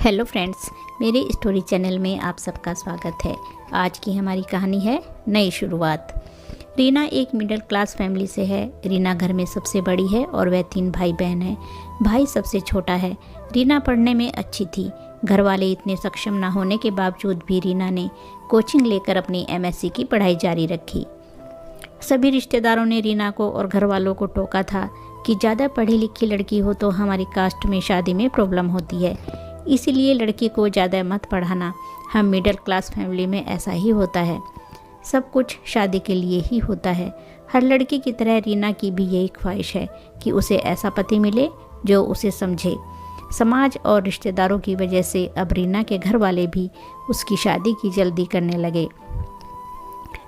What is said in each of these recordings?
Hello friends, मेरे story channel में आप सबका स्वागत है। आज की हमारी कहानी है नई शुरुआत। रीना एक मिडिल क्लास फैमिली से है। रीना घर में सबसे बड़ी है और वह 3 भाई बहन हैं। भाई सबसे छोटा है। रीना पढ़ने में अच्छी थी। घर वाले इतने सक्षम ना होने के बावजूद भी रीना ने कोचिंग लेकर अपनी एमएससी की पढ़ाई जारी रखी। सभी रिश्तेदारों ने रीना को और घर वालों को टोका था कि ज़्यादा पढ़ी लिखी लड़की हो तो हमारी कास्ट में शादी में प्रॉब्लम होती है, इसीलिए लड़की को ज़्यादा मत पढ़ाना। हम मिडिल क्लास फैमिली में ऐसा ही होता है, सब कुछ शादी के लिए ही होता है। हर लड़की की तरह रीना की भी यही ख्वाहिश है कि उसे ऐसा पति मिले जो उसे समझे। समाज और रिश्तेदारों की वजह से अब रीना के घर वाले भी उसकी शादी की जल्दी करने लगे।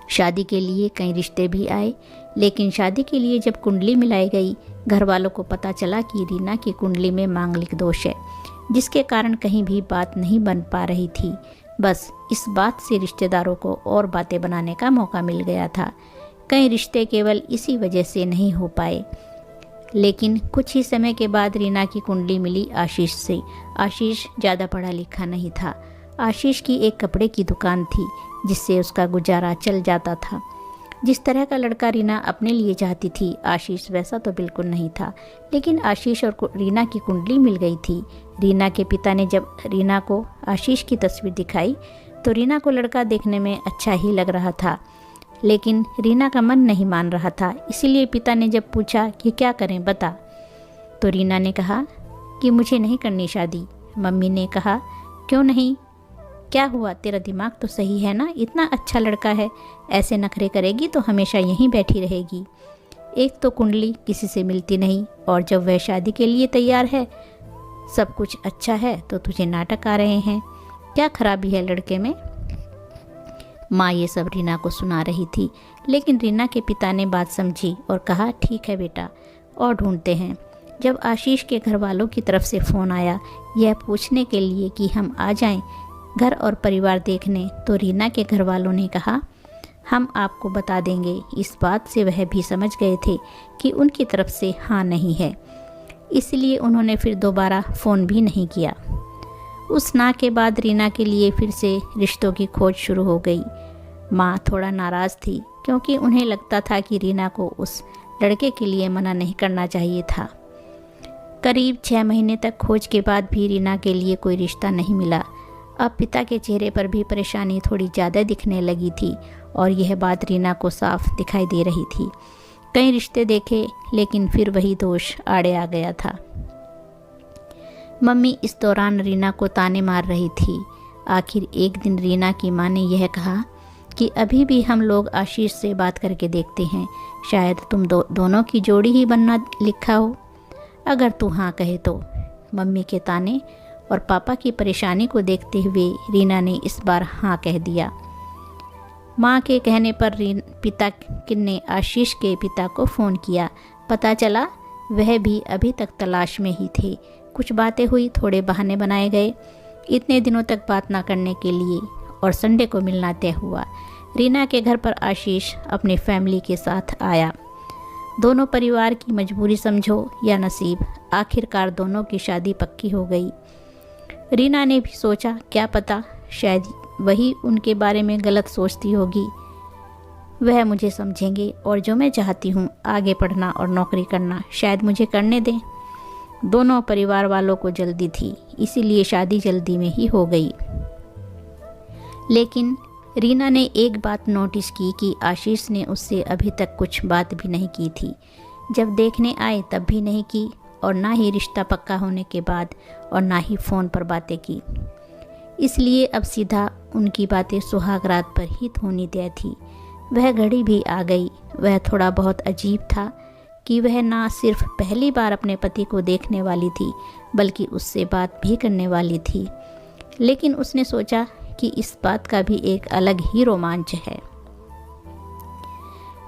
शादी के लिए कई रिश्ते भी आए, लेकिन शादी के लिए जब कुंडली मिलाई गई, घर वालों को पता चला कि रीना की कुंडली में मांगलिक दोष है, जिसके कारण कहीं भी बात नहीं बन पा रही थी। बस इस बात से रिश्तेदारों को और बातें बनाने का मौका मिल गया था। कई रिश्ते केवल इसी वजह से नहीं हो पाए। लेकिन कुछ ही समय के बाद रीना की कुंडली मिली आशीष से। आशीष ज़्यादा पढ़ा लिखा नहीं था। आशीष की एक कपड़े की दुकान थी, जिससे उसका गुजारा चल जाता था। जिस तरह का लड़का रीना अपने लिए चाहती थी, आशीष वैसा तो बिल्कुल नहीं था। लेकिन आशीष और रीना की कुंडली मिल गई थी। रीना के पिता ने जब रीना को आशीष की तस्वीर दिखाई तो रीना को लड़का देखने में अच्छा ही लग रहा था, लेकिन रीना का मन नहीं मान रहा था। इसीलिए पिता ने जब पूछा कि क्या करें बता, तो रीना ने कहा कि मुझे नहीं करनी शादी। मम्मी ने कहा क्यों नहीं, क्या हुआ, तेरा दिमाग तो सही है ना, इतना अच्छा लड़का है, ऐसे नखरे करेगी तो हमेशा यहीं बैठी रहेगी। एक तो कुंडली किसी से मिलती नहीं, और जब वह शादी के लिए तैयार है, सब कुछ अच्छा है, तो तुझे नाटक आ रहे हैं। क्या खराबी है लड़के में? माँ ये सब रीना को सुना रही थी, लेकिन रीना के पिता ने बात समझी और कहा ठीक है बेटा, और ढूंढते हैं। जब आशीष के घर वालों की तरफ से फ़ोन आया यह पूछने के लिए कि हम आ जाएं घर और परिवार देखने, तो रीना के घर वालों ने कहा हम आपको बता देंगे। इस बात से वह भी समझ गए थे कि उनकी तरफ से हाँ नहीं है, इसलिए उन्होंने फिर दोबारा फ़ोन भी नहीं किया। उस ना के बाद रीना के लिए फिर से रिश्तों की खोज शुरू हो गई। माँ थोड़ा नाराज़ थी, क्योंकि उन्हें लगता था कि रीना को उस लड़के के लिए मना नहीं करना चाहिए था। करीब 6 महीने तक खोज के बाद भी रीना के लिए कोई रिश्ता नहीं मिला। अब पिता के चेहरे पर भी परेशानी थोड़ी ज़्यादा दिखने लगी थी, और यह बात रीना को साफ दिखाई दे रही थी। कई रिश्ते देखे, लेकिन फिर वही दोष आड़े आ गया था। मम्मी इस दौरान रीना को ताने मार रही थी। आखिर एक दिन रीना की माँ ने यह कहा कि अभी भी हम लोग आशीष से बात करके देखते हैं, शायद तुम दोनों की जोड़ी ही बनना लिखा हो, अगर तू हाँ कहे तो। मम्मी के ताने और पापा की परेशानी को देखते हुए रीना ने इस बार हाँ कह दिया। माँ के कहने पर पिता ने आशीष के पिता को फ़ोन किया। पता चला वह भी अभी तक तलाश में ही थे। कुछ बातें हुई, थोड़े बहाने बनाए गए इतने दिनों तक बात ना करने के लिए, और संडे को मिलना तय हुआ। रीना के घर पर आशीष अपने फैमिली के साथ आया। दोनों परिवार की मजबूरी समझो या नसीब, आखिरकार दोनों की शादी पक्की हो गई। रीना ने भी सोचा क्या पता शायद वही उनके बारे में गलत सोचती होगी, वह मुझे समझेंगे और जो मैं चाहती हूँ आगे पढ़ना और नौकरी करना शायद मुझे करने दें। दोनों परिवार वालों को जल्दी थी, इसीलिए शादी जल्दी में ही हो गई। लेकिन रीना ने एक बात नोटिस की कि आशीष ने उससे अभी तक कुछ बात भी नहीं की थी। जब देखने आए तब भी नहीं की, और ना ही रिश्ता पक्का होने के बाद, और ना ही फ़ोन पर बातें की। इसलिए अब सीधा उनकी बातें सुहाग रात पर ही होनी तय थी। वह घड़ी भी आ गई। वह थोड़ा बहुत अजीब था कि वह ना सिर्फ पहली बार अपने पति को देखने वाली थी, बल्कि उससे बात भी करने वाली थी। लेकिन उसने सोचा कि इस बात का भी एक अलग ही रोमांच है।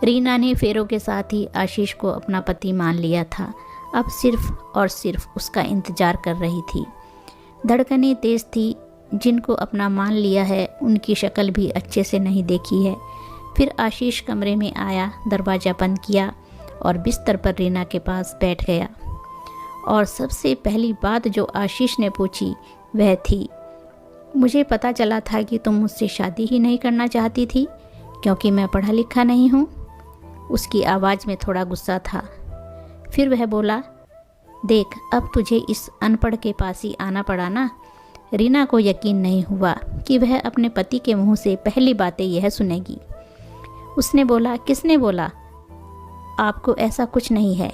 रीना ने फेरों के साथ ही आशीष को अपना पति मान लिया था। अब सिर्फ और सिर्फ उसका इंतज़ार कर रही थी। धड़कनें तेज़ थी। जिनको अपना मान लिया है उनकी शक्ल भी अच्छे से नहीं देखी है। फिर आशीष कमरे में आया, दरवाज़ा बंद किया और बिस्तर पर रीना के पास बैठ गया। और सबसे पहली बात जो आशीष ने पूछी वह थी, मुझे पता चला था कि तुम मुझसे शादी ही नहीं करना चाहती थी क्योंकि मैं पढ़ा लिखा नहीं हूँ। उसकी आवाज़ में थोड़ा गुस्सा था। फिर वह बोला, देख अब तुझे इस अनपढ़ के पास ही आना पड़ा ना। रीना को यकीन नहीं हुआ कि वह अपने पति के मुंह से पहली बातें यह सुनेगी। उसने बोला, किसने बोला? आपको ऐसा कुछ नहीं है।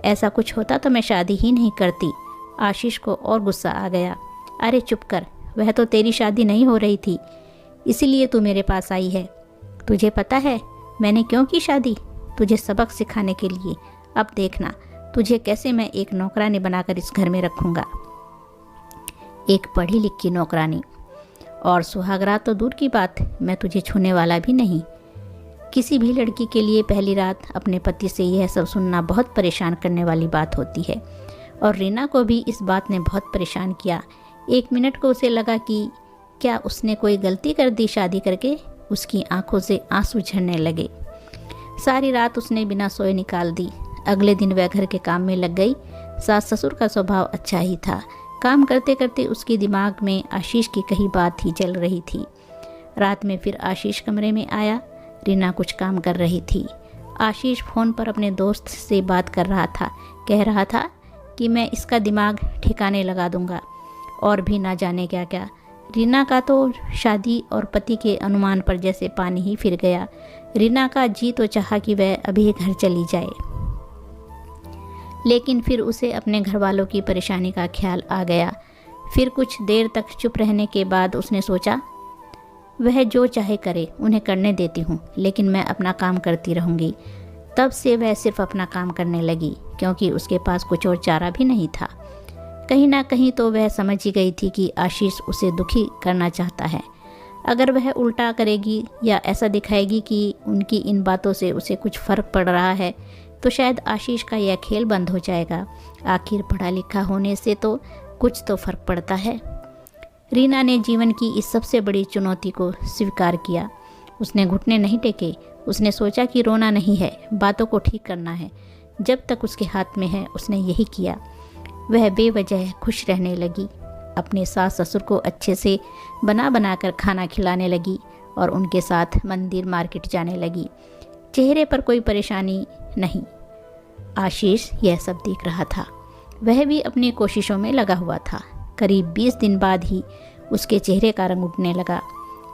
ऐसा कुछ होता तो मैं शादी ही नहीं करती। आशीष को और गुस्सा आ गया। अरे चुप कर, वह तो तेरी शादी नहीं हो रही थी, इसीलिए तू मेरे पास आई है। तुझे पता है मैंने क्यों की शादी? तुझे सबक सिखाने के लिए। अब देखना तुझे कैसे मैं एक नौकरानी बनाकर इस घर में रखूँगा। एक पढ़ी लिखी नौकरानी, और सुहागरात तो दूर की बात, मैं तुझे छूने वाला भी नहीं। किसी भी लड़की के लिए पहली रात अपने पति से यह सब सुनना बहुत परेशान करने वाली बात होती है, और रीना को भी इस बात ने बहुत परेशान किया। एक मिनट को उसे लगा कि क्या उसने कोई गलती कर दी शादी करके। उसकी आंखों से आंसू झरने लगे। सारी रात उसने बिना सोए निकाल दी। अगले दिन वह घर के काम में लग गई। सास ससुर का स्वभाव अच्छा ही था। काम करते करते उसके दिमाग में आशीष की कही बात ही चल रही थी। रात में फिर आशीष कमरे में आया। रीना कुछ काम कर रही थी। आशीष फ़ोन पर अपने दोस्त से बात कर रहा था। कह रहा था कि मैं इसका दिमाग ठिकाने लगा दूंगा, और भी ना जाने क्या क्या। रीना का तो शादी और पति के अनुमान पर जैसे पानी ही फिर गया। रीना का जी तो चाहा कि वह अभी घर चली जाए, लेकिन फिर उसे अपने घर वालों की परेशानी का ख्याल आ गया। फिर कुछ देर तक चुप रहने के बाद उसने सोचा, वह जो चाहे करे, उन्हें करने देती हूँ, लेकिन मैं अपना काम करती रहूँगी। तब से वह सिर्फ अपना काम करने लगी, क्योंकि उसके पास कुछ और चारा भी नहीं था। कहीं ना कहीं तो वह समझ ही गई थी कि आशीष उसे दुखी करना चाहता है। अगर वह उल्टा करेगी या ऐसा दिखाएगी कि उनकी इन बातों से उसे कुछ फ़र्क पड़ रहा है, तो शायद आशीष का यह खेल बंद हो जाएगा। आखिर पढ़ा लिखा होने से तो कुछ तो फ़र्क पड़ता है। रीना ने जीवन की इस सबसे बड़ी चुनौती को स्वीकार किया। उसने घुटने नहीं टेके। उसने सोचा कि रोना नहीं है, बातों को ठीक करना है। जब तक उसके हाथ में है उसने यही किया। वह बेवजह खुश रहने लगी। अपने सास ससुर को अच्छे से बना कर खाना खिलाने लगी और उनके साथ मंदिर मार्केट जाने लगी। चेहरे पर कोई परेशानी नहीं। आशीष यह सब देख रहा था। वह भी अपनी कोशिशों में लगा हुआ था। करीब 20 दिन बाद ही उसके चेहरे का रंग उठने लगा।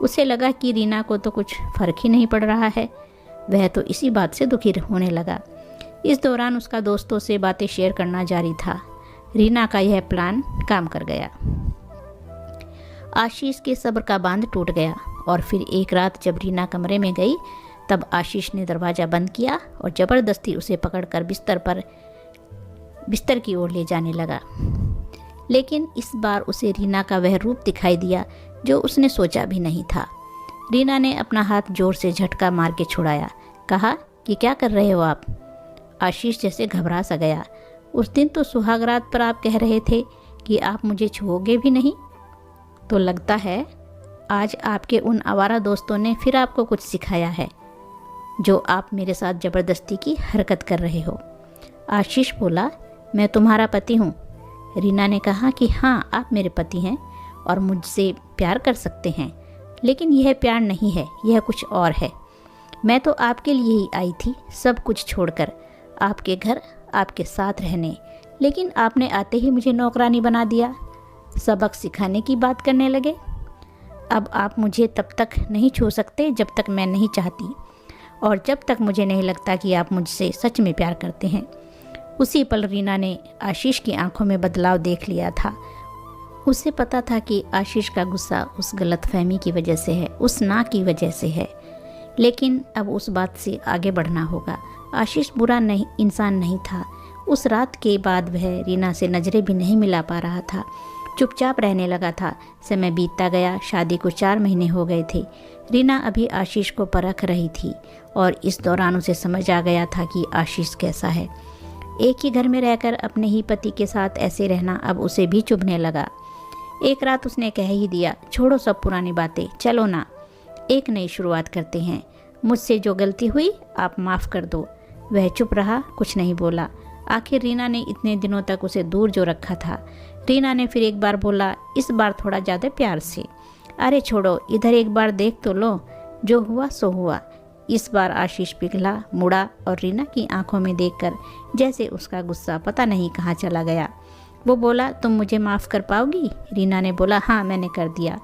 उसे लगा कि रीना को तो कुछ फ़र्क ही नहीं पड़ रहा है। वह तो इसी बात से दुखी होने लगा। इस दौरान उसका दोस्तों से बातें शेयर करना जारी था। रीना का यह प्लान काम कर गया। आशीष के सब्र का बांध टूट गया, और फिर एक रात जब रीना कमरे में गई, तब आशीष ने दरवाज़ा बंद किया और ज़बरदस्ती उसे पकड़कर बिस्तर की ओर ले जाने लगा। लेकिन इस बार उसे रीना का वह रूप दिखाई दिया जो उसने सोचा भी नहीं था। रीना ने अपना हाथ जोर से झटका मार के छुड़ाया। कहा कि क्या कर रहे हो आप? आशीष जैसे घबरा सा गया। उस दिन तो सुहागरात पर आप कह रहे थे कि आप मुझे छुओगे भी नहीं। तो लगता है आज आपके उन आवारा दोस्तों ने फिर आपको कुछ सिखाया है, जो आप मेरे साथ ज़बरदस्ती की हरकत कर रहे हो। आशीष बोला, मैं तुम्हारा पति हूँ। रीना ने कहा कि हाँ, आप मेरे पति हैं और मुझसे प्यार कर सकते हैं, लेकिन यह प्यार नहीं है, यह कुछ और है। मैं तो आपके लिए ही आई थी, सब कुछ छोड़कर, आपके घर, आपके साथ रहने, लेकिन आपने आते ही मुझे नौकरानी बना दिया। सबक सिखाने की बात करने लगे। अब आप मुझे तब तक नहीं छू सकते जब तक मैं नहीं चाहती, और जब तक मुझे नहीं लगता कि आप मुझसे सच में प्यार करते हैं। उसी पल रीना ने आशीष की आंखों में बदलाव देख लिया था। उसे पता था कि आशीष का गुस्सा उस गलतफहमी की वजह से है, उस ना की वजह से है, लेकिन अब उस बात से आगे बढ़ना होगा। आशीष बुरा नहीं इंसान नहीं था। उस रात के बाद वह रीना से नज़रें भी नहीं मिला पा रहा था, चुपचाप रहने लगा था। समय बीतता गया। शादी को 4 महीने हो गए थे। रीना अभी आशीष को परख रही थी, और इस दौरान उसे समझ आ गया था कि आशीष कैसा है। एक ही घर में रहकर अपने ही पति के साथ ऐसे रहना अब उसे भी चुभने लगा। एक रात उसने कह ही दिया, छोड़ो सब पुरानी बातें, चलो ना, एक नई शुरुआत करते हैं। मुझसे जो गलती हुई आप माफ़ कर दो। वह चुप रहा, कुछ नहीं बोला। आखिर रीना ने इतने दिनों तक उसे दूर जो रखा था, रीना ने फिर एक बार बोला, इस बार थोड़ा ज़्यादा प्यार से। अरे छोड़ो, इधर एक बार देख तो लो, जो हुआ सो हुआ। इस बार आशीष पिघला, मुड़ा और रीना की आंखों में देखकर जैसे उसका गुस्सा पता नहीं कहाँ चला गया। वो बोला, तुम मुझे माफ़ कर पाओगी? रीना ने बोला, हाँ मैंने कर दिया।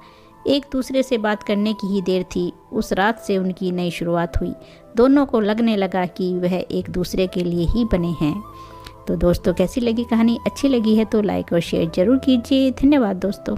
एक दूसरे से बात करने की ही देर थी। उस रात से उनकी नई शुरुआत हुई। दोनों को लगने लगा कि वह एक दूसरे के लिए ही बने हैं। तो दोस्तों, कैसी लगी कहानी? अच्छी लगी है तो लाइक और शेयर ज़रूर कीजिए। धन्यवाद दोस्तों।